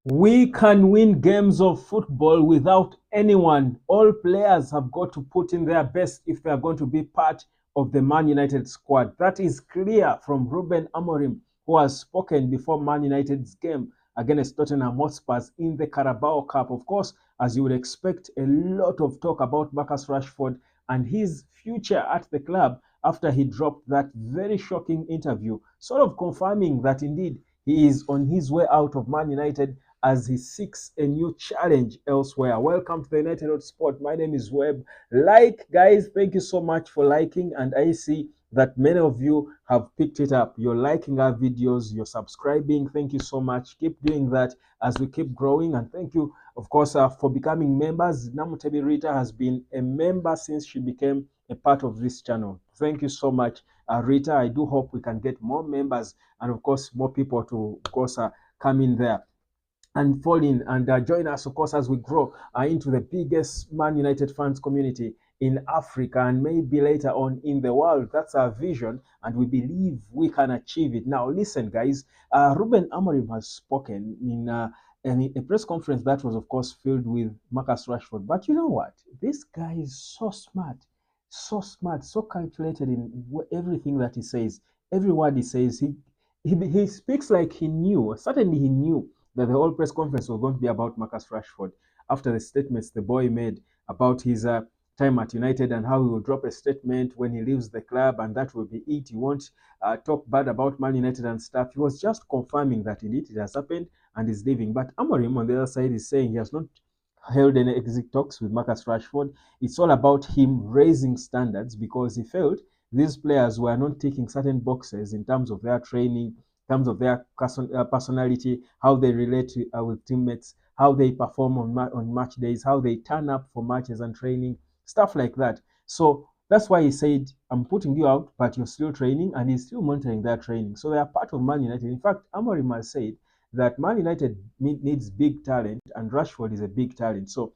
We can win games of football without anyone. All players have got to put in their best if they are going to be part of the Man United squad. That is clear from Ruben Amorim, who has spoken before Man United's game against Tottenham Hotspurs in the Carabao Cup. Of course, as you would expect, a lot of talk about Marcus Rashford and his future at the club after he dropped that very shocking interview, sort of confirming that indeed he is on his way out of Man United as he seeks a new challenge elsewhere. Welcome to the United Road Sport. My name is Webb. Like, guys, thank you so much for liking. And I see that many of you have picked it up. You're liking our videos, you're subscribing. Thank you so much. Keep doing that as we keep growing. And thank you, of course, for becoming members. Namutebi Rita has been a member since she became a part of this channel. Thank you so much, Rita. I do hope we can get more members and, of course, more people to, of course, come in there and fall in and join us, of course, as we grow into the biggest Man United fans community in Africa and maybe later on in the world. That's our vision, and we believe we can achieve it. Now, listen, guys, Ruben Amorim has spoken in a press conference that was, of course, filled with Marcus Rashford. But you know what? This guy is so smart, so calculated in everything that he says. Every word he says, he speaks like he knew. Certainly, he knew that the whole press conference was going to be about Marcus Rashford after the statements the boy made about his time at United and how he will drop a statement when he leaves the club and that will be it. He won't talk bad about Man United and stuff. He was just confirming that indeed it has happened and is leaving. But Amorim on the other side is saying he has not held any exit talks with Marcus Rashford. It's all about him raising standards because he felt these players were not ticking certain boxes in terms of their training, in terms of their personality, how they relate with teammates, how they perform on match days, how they turn up for matches and training, stuff like that. So that's why he said, I'm putting you out, but you're still training, and he's still monitoring their training. So they are part of Man United. In fact, Amorim has said that Man United needs big talent, and Rashford is a big talent. So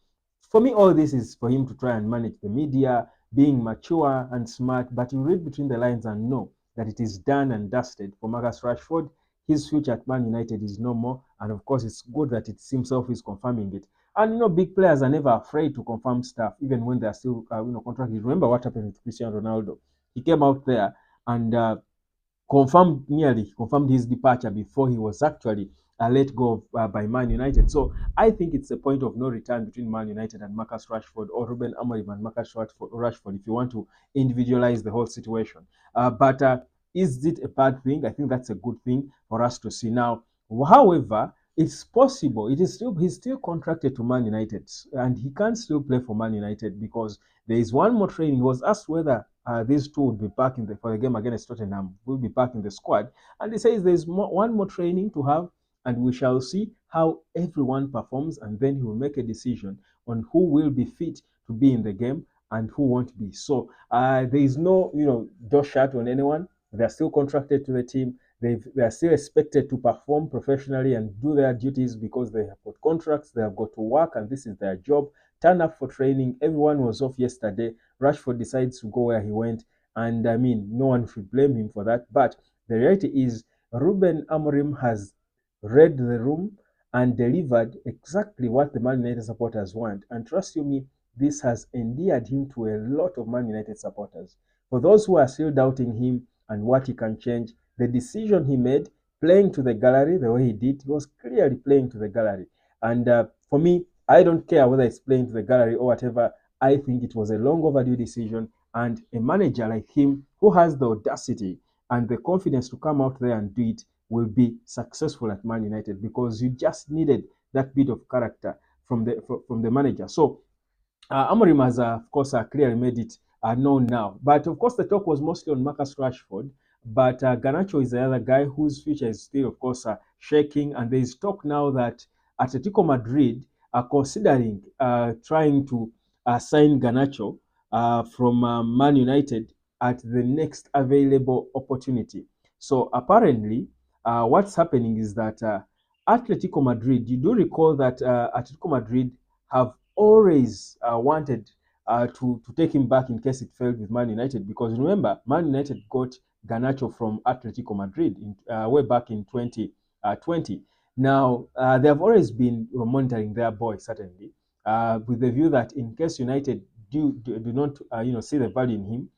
for me, all this is for him to try and manage the media, being mature and smart, but you read between the lines and know that it is done and dusted for Marcus Rashford. His future at Man United is no more, and of course, it's good that it's himself is confirming it. And big players are never afraid to confirm stuff, even when they're still, contracted. Remember what happened with Cristiano Ronaldo? He came out there and confirmed his departure before he was actually let go by Man United. So I think it's a point of no return between Man United and Marcus Rashford, or Ruben Amorim and Marcus Rashford, if you want to individualize the whole situation. But is it a bad thing? I think that's a good thing for us to see now. However, it's possible. He's still contracted to Man United, and he can still play for Man United because there is one more training. He was asked whether these two would be back for the game against Tottenham. Will be back in the squad, and he says there's one more training to have, and we shall see how everyone performs, and then he will make a decision on who will be fit to be in the game and who won't be. So there is no door shut on anyone. They're still contracted to the team. They are still expected to perform professionally and do their duties because they have got contracts, they have got to work, and this is their job. Turn up for training. Everyone was off yesterday. Rashford decides to go where he went, and I mean, no one should blame him for that. But the reality is, Ruben Amorim has read the room and delivered exactly what the Man United supporters want. And trust you me, this has endeared him to a lot of Man United supporters. For those who are still doubting him and what he can change, the decision he made, playing to the gallery the way he did, he was clearly playing to the gallery. And for me, I don't care whether it's playing to the gallery or whatever. I think it was a long overdue decision, and a manager like him who has the audacity and the confidence to come out there and do it will be successful at Man United because you just needed that bit of character from the manager. So Amorim has, of course, clearly made it known now. But of course, the talk was mostly on Marcus Rashford. But Garnacho is the other guy whose future is still, of course, shaking. And there is talk now that Atletico Madrid are considering trying to sign Garnacho from Man United at the next available opportunity. So apparently, what's happening is that Atletico Madrid, you do recall that Atletico Madrid have always wanted to take him back in case it failed with Man United. Because remember, Man United got Garnacho from Atletico Madrid way back in 2020. Now, they have always been monitoring their boy, certainly, with the view that in case United do not, see the value in him,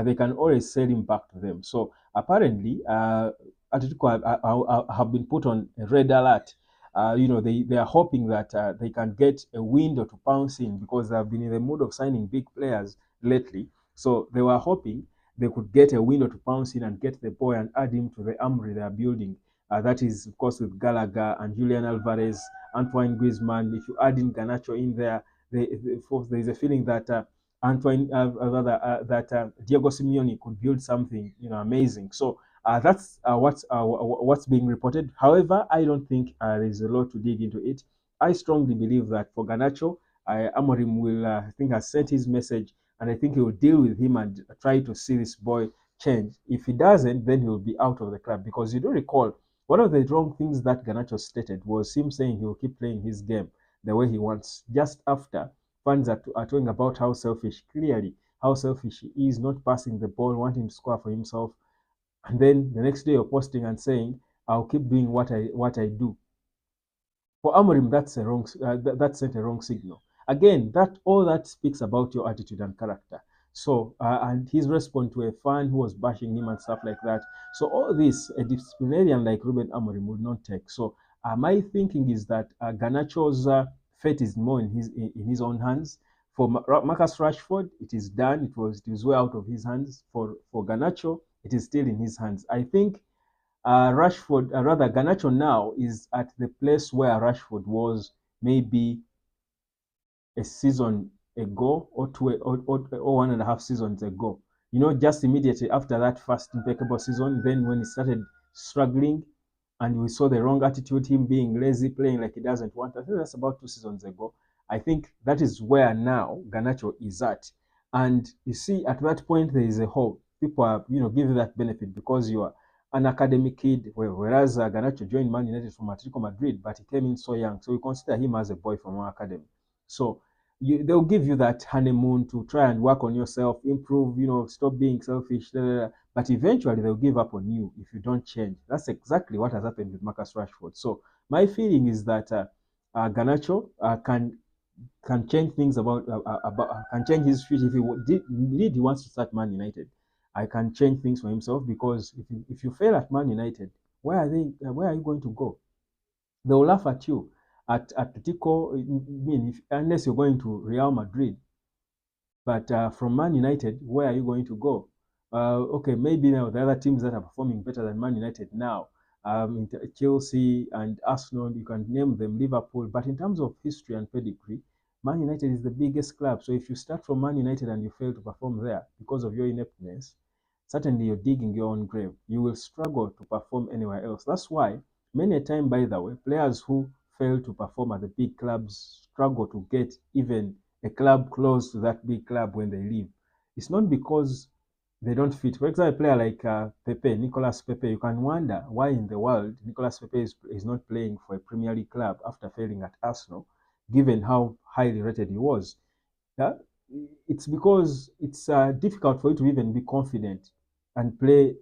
they can always sell him back to them. So apparently, Atletico have been put on a red alert. They are hoping that they can get a window to pounce in because they have been in the mood of signing big players lately. So they were hoping they could get a window to pounce in and get the boy and add him to the armory they are building. That is, of course, with Gallagher and Julian Alvarez, Antoine Griezmann. If you add in Garnacho in there, there is a feeling that Diego Simeone could build something, amazing. So that's what's being reported. However, I don't think there's a lot to dig into it. I strongly believe that for Garnacho, Amorim will, I think, has sent his message, and I think he will deal with him and try to see this boy change. If he doesn't, then he will be out of the club because you do recall one of the wrong things that Garnacho stated was him saying he will keep playing his game the way he wants. Just after fans are talking about how selfish, clearly, how selfish he is, not passing the ball, wanting to score for himself. And then the next day you're posting and saying, I'll keep doing what I do. For Amorim, that's a wrong. That sent a wrong signal. Again, that all that speaks about your attitude and character. So, and his response to a fan who was bashing him and stuff like that. So, all this a disciplinarian like Ruben Amorim would not take. So, my thinking is that Garnacho's fate is more in his own hands. For Marcus Rashford, it is done. It was way out of his hands. For Garnacho, it is still in his hands. I think Rashford, rather Garnacho now is at the place where Rashford was maybe a season ago or two or 1.5 seasons ago. Just immediately after that first impeccable season, then when he started struggling and we saw the wrong attitude, him being lazy, playing like he doesn't want. I think that's about 2 seasons ago. I think that is where now Garnacho is at. And you see, at that point, there is a hope. People are, giving that benefit because you are an academic kid, whereas Garnacho joined Man United from Atletico Madrid, but he came in so young. So we consider him as a boy from our academy. So they'll give you that honeymoon to try and work on yourself, improve, stop being selfish. Blah, blah, blah. But eventually they'll give up on you if you don't change. That's exactly what has happened with Marcus Rashford. So my feeling is that Garnacho can change things about can change his future if he wants to start Man United. I can change things for himself because if you fail at Man United, where are you going to go? They will laugh at you. At Atletico, unless you're going to Real Madrid, but from Man United, where are you going to go? Okay, maybe now the other teams that are performing better than Man United now, Chelsea and Arsenal, you can name them, Liverpool. But in terms of history and pedigree, Man United is the biggest club. So if you start from Man United and you fail to perform there because of your ineptness, certainly you're digging your own grave. You will struggle to perform anywhere else. That's why many a time, by the way, players who fail to perform at the big clubs struggle to get even a club close to that big club when they leave. It's not because they don't fit. For example, a player like Nicolas Pepe, you can wonder why in the world Nicolas Pepe is not playing for a Premier League club after failing at Arsenal, given how highly rated he was. Yeah? It's because it's difficult for you to even be confident and play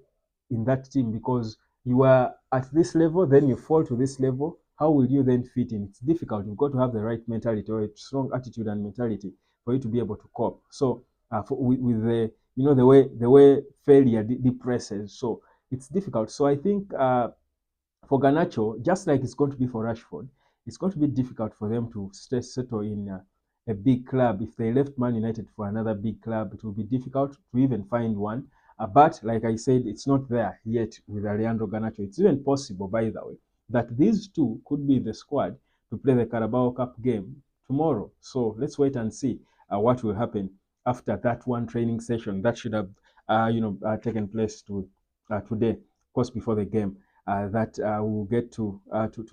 in that team because you are at this level, then you fall to this level. How will you then fit in? It's difficult. You've got to have the right mentality or a strong attitude and mentality for you to be able to cope. So, with the the way failure depresses, so it's difficult. So I think for Garnacho, just like it's going to be for Rashford, it's going to be difficult for them to settle in a big club. If they left Man United for another big club, it will be difficult to even find one. But like I said, it's not there yet with Alejandro Garnacho. It's even possible, by the way, that these two could be the squad to play the Carabao Cup game tomorrow. So let's wait and see what will happen after that one training session that should have, taken place today, of course, before the game that we'll get to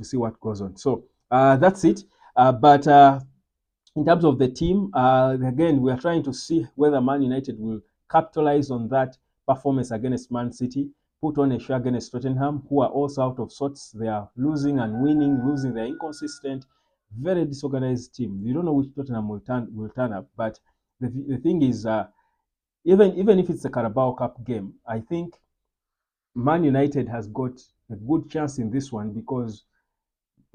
see what goes on. So that's it. But in terms of the team, again, we are trying to see whether Man United will capitalize on that performance against Man City, put on a show against Tottenham, who are also out of sorts. They are losing and winning, losing. They're inconsistent, very disorganized team. You don't know which Tottenham will turn up. But the thing is, even if it's a Carabao Cup game, I think Man United has got a good chance in this one because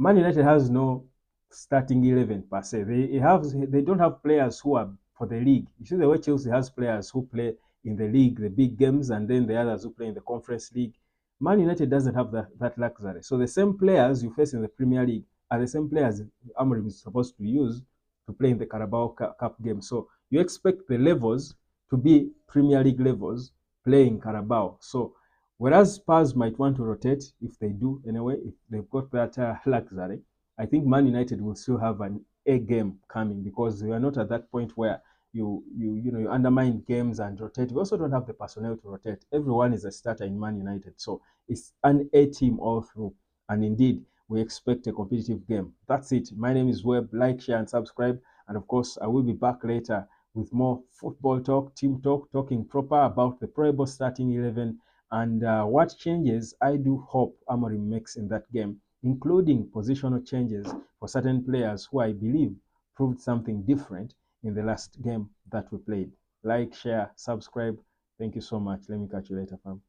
Man United has no starting 11 per se. They don't have players who are for the league. You see the way Chelsea has players who play in the league, the big games, and then the others who play in the Conference League. Man United doesn't have that luxury. So the same players you face in the Premier League are the same players Amorim is supposed to use to play in the Carabao Cup game. So you expect the levels to be Premier League levels playing Carabao. So whereas Spurs might want to rotate, if they do anyway, if they've got that luxury, I think Man United will still have an A game coming because we are not at that point where you undermine games and rotate. We also don't have the personnel to rotate. Everyone is a starter in Man United, so it's an A team all through. And indeed, we expect a competitive game. That's it. My name is Webb. Like, share, and subscribe. And of course, I will be back later with more football talk, team talk, talking proper about the probable starting 11 and what changes I do hope Amorim makes in that game, including positional changes for certain players who I believe proved something different in the last game that we played. Like, share, subscribe. Thank you so much. Let me catch you later, fam.